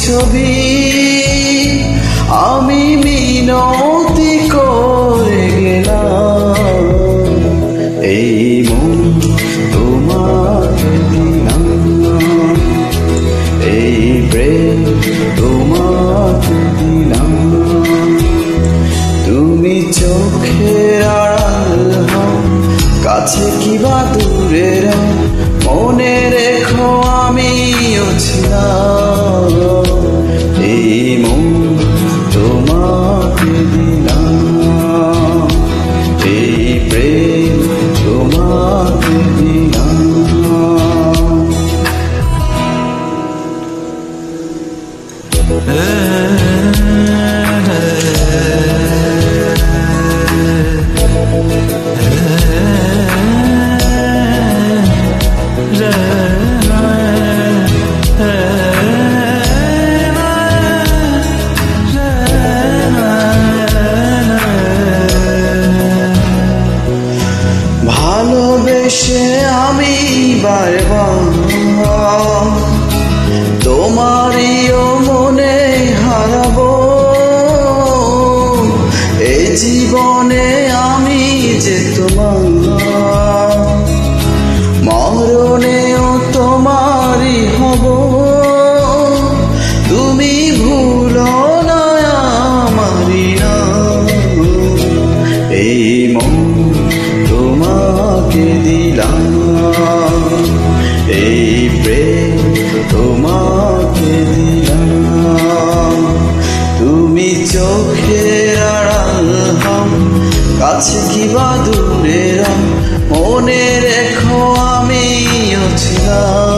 ছবি আমি মিনতি করে গেলাম, এই মন তোমাকে দিলাম, এই প্রেম তোমাকে দিলাম। তুমি চোখের আড়াল হও, কাছে কিবা দূরে রও, মনে রেখো আমিও ছিলাম, এই মন তোমাকে দিলাম, এই প্রেম তোমাকে দিলাম। ভালোবেসে আমি বারবার তোমারিও মনে হারাবো, এই জীবনে আমি যে তোমার, মরণেও তোমারই হব, তুমি ভুলো না আমারি নাম, এই মন তোমাকে দিলাম, এই প্রেম তোমাকে দিলাম। তুমি চোখের আড়াল হও, কাছে কিবা দূরে রও, মনে রেখো আমিও ছিলাম।